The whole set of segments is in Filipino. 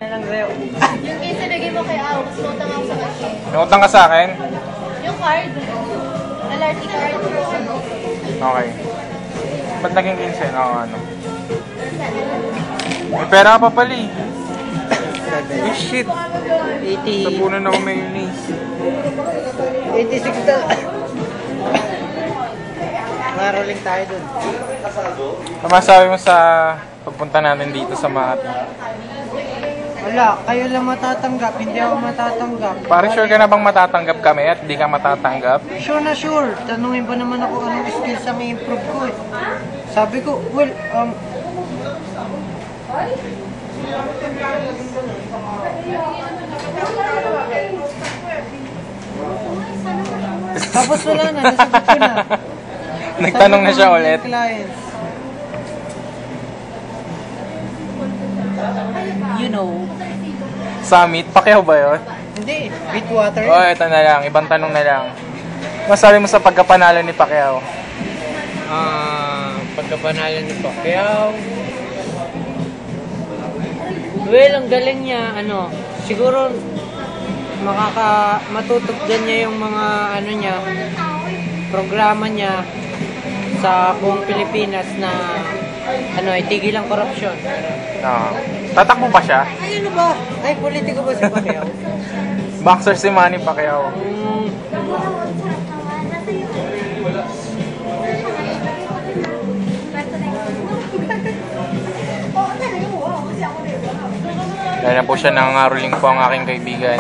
Yung case na mo kay Aw, mas utang ako sa kanya. Nangutang ka sa akin? Yung card. LRT card. Okay. Ba't naging 15? Oo, ano? May pera pa pala eh. Oh shit. 80. Tapunan ako mayonnaise. 86 na. Maroling tayo dun. Ano masabi mo sa pagpunta natin dito sa Makati? Wala, kayo lang matatanggap, hindi ako matatanggap. Pare, sure ka na bang matatanggap kami at di ka matatanggap? Sure na sure. Tanungin ba naman ako anong skills ang i-improve ko eh. Sabi ko, well, tapos wala na, nasagot ko na. Nagtanong na siya ulit. You know. Summit, Pacquiao ba yun? Hindi, Bitwater. Oh, ito na lang. Ibang tanong na lang. Masabi mo sa pagkapanalo ni Pacquiao? Pagkapanalo ni Pacquiao. Well, ang galing niya, siguro matutugdan niya yung mga niya, programa niya sa buong Pilipinas na itigil ang korupsyon. Tatakbo ba siya? Ay, ano ba? Ay, politiko ba si Pacquiao? Boxer si Manny Pacquiao. Dahil na po siya nangangaroling po ang aking kaibigan.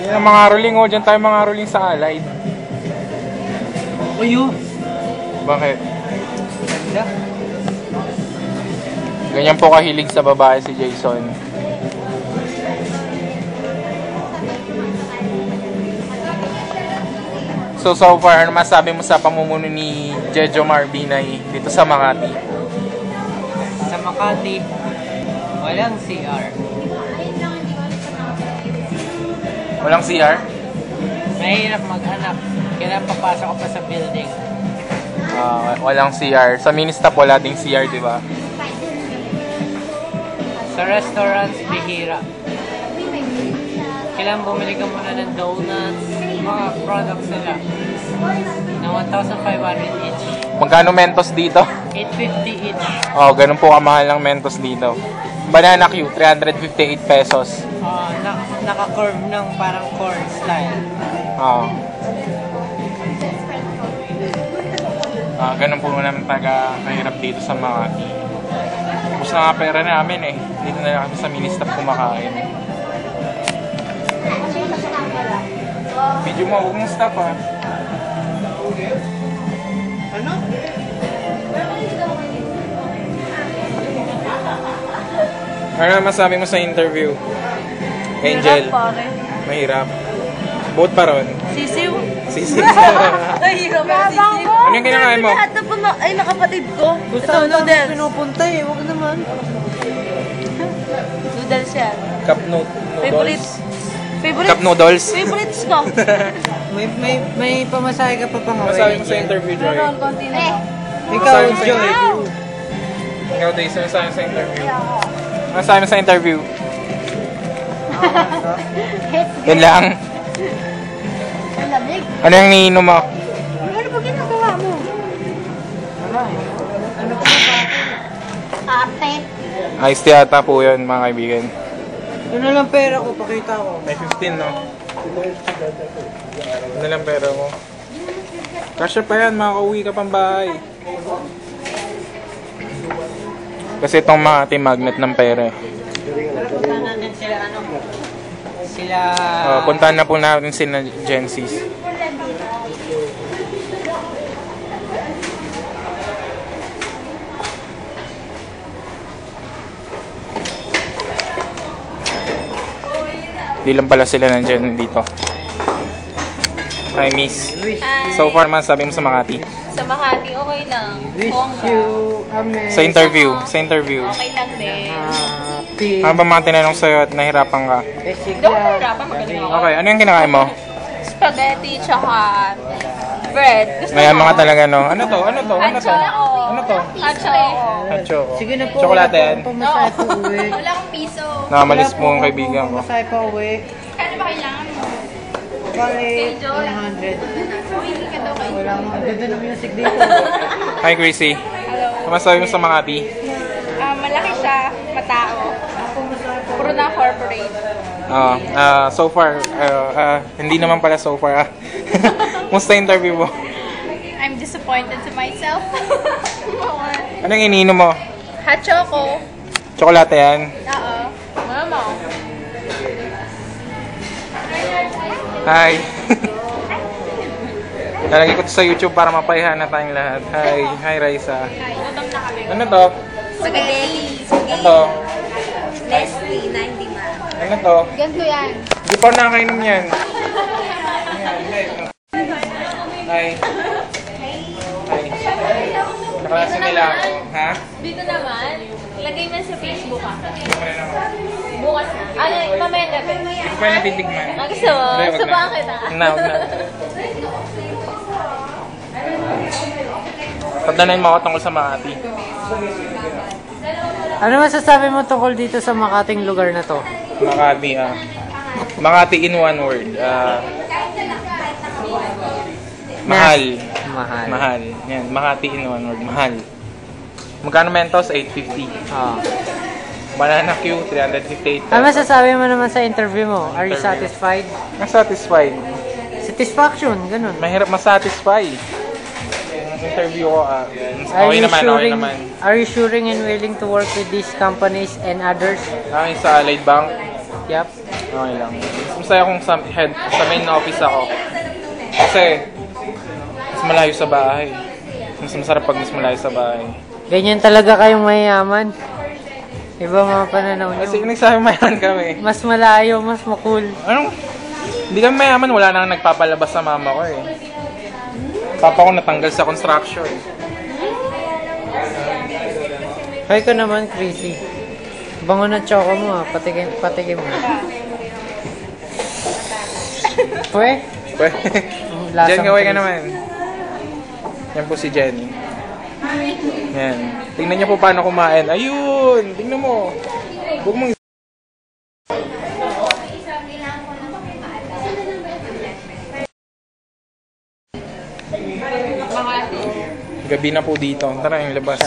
Yan ang mga rolling, oh. Diyan tayo mga rolling sa Allied. Ayo. Bakit? Ganda. Ganyan po kahilig sa babae si Jason. So far, ano masabi mo sa pamumuno ni Jejo Marbinay dito sa Makati? Sa Makati, walang CR. Walang CR? Mahirap maghanap. Kailangan papasok ka pa sa building. Walang CR. Sa mini-stop wala ding CR, di ba? Sa restaurants, bihira. Kailangan bumili ka muna ng donuts, mga products nila. Na 1,500 each. Magkano Mentos dito? 850 each. Ganun po kamahal ng Mentos dito. Banana Q, 358 pesos. Naka-curve ng parang corn style. Ganun po naman taga-kahirap dito sa Makati. Tapos na nga pera namin eh. Dito na lang kami sa mini-stop kumakain. Video mo, huwag mong stop ha. Ano? Ano masabi mo sa interview? Angel. Hirap, pare. Mahirap. Boat pa ron. Sisiw. Sisiw. Ay, hirap ang sisiw. Ano yung kinakain mo? Lahat na po ay nakapatid ko. Gusto Ito, ko lang noodles. pinupunta eh. Huwag naman. Noodles yan. Cup Favorites. noodles. Cup noodles. Favorites ko. May pamasahe ka pa pang Masabi mo sa interview, Joy? Meron, konti na. Ikaw, Masabi mo sa Joy. interview. Ikaw, Daisy, masabi mo sa interview. Masabi mo sa interview. Yan lang. Ang lamig. Ano yung niinom mo? Ano ba ginagawa mo? Ano pa ba? Ate. Ice tea ata po yun, mga kaibigan. Ano lang pera ko? Pakita ko. May 15, no? Ano lang pera mo? Kasya pa yan, makakauwi ka pang bahay. Kasi itong Makati magnet ng pera. Punta natin sila Puntahan na po natin sila Gensis. Di lang pala sila nandiyan dito. Hi, miss. So far man, sabi mo sa Makati. Sa Makati, okay lang. Wish Bongga. you a merry Sa interview. Okay lang din. Ano ba mga tinanong sa'yo at nahirapan ka? Sige. Hindi ako nahirapan, magaling ako. Okay, ano yung kinakain mo? spaghetti, tsaka bread. Gusto Ngayon mo? mga talaga, no? Ano to? Ano to? Ano to? Ano to? Achoko. Hot choco. Sige na po. Tsokolate yan. Pamasahe pa uwi. Wala akong piso. Nakamalis po ang kaibigan ko. Pamasahe pa uwi. Kano ba kailangan mo? Bale, Joy. 100. Hindi ka daw kayo. Wala mo. Ang ganda ng music dito. Hi, Gracie. Hello. Kamusta mo sa Makati? Malaki siya, matao. Puro na corporate. So far, hindi naman pala so far. Musta interview mo? I'm disappointed to myself. Anong ininom mo? Hot choco. Tsokolate yan? Oo. Mama. Hi. Lalagay ko to sa YouTube para mapayahan na tayong lahat. Hi. Hi, Raisa. Gutom na kami. Ano to? Spaghetti. Ano to? Nestle na hindi ma. Ano to? Ganito yan. Hindi pa nakakainom yan. Hi. Hi. Nakalasa nila ako. Ha? Dito naman, lagay na sa Facebook ah. Hindi pa rin ako. Bukas na. Ano, mamaya gabi. Hindi ko pa natitigman. Gusto mo? Hindi, wag So na. bakit ah? Wag na, wag na. Pagdanayin mo ako tungkol sa Makati. Ano masasabi mo tungkol dito sa Makating lugar na to? Makati, Makati in one word. Mahal. Mahal. Mahal. Yan, Makati in one word. Mahal. Magkano Mentos? 850. Oh. Banana Q, 358. Ano masasabi mo naman sa interview mo? Are you satisfied? I'm satisfied. Satisfaction, ganun. Mahirap masatisfy. Yung interview ko, okay naman, okay naman. Are you assuring and willing to work with these companies and others? Akin sa Allied Bank, Yep. okay lang. Mas masaya kung sa main office ako. Kasi, mas malayo sa bahay. Mas masarap pag mas malayo sa bahay. Ganyan talaga kayong mayayaman. Iba mga pananaw Kasi nyo. nagsabi mayaman kami. Mas malayo, mas makul. Anong? Hindi kami mayaman, wala nang nagpapalabas sa mama ko eh. Papa ko natanggal sa construction. Hay ka naman, Chrissy. Bango na choco mo ah. Patikim mo. Pwe? Ang lasang Jen, kaway ka Chrissy. naman. Yan po si Jenny. Yan. Tingnan niyo po paano kumain. Ayun! Tingnan mo. Huwag mong gabi na po dito. Tara, yung labas.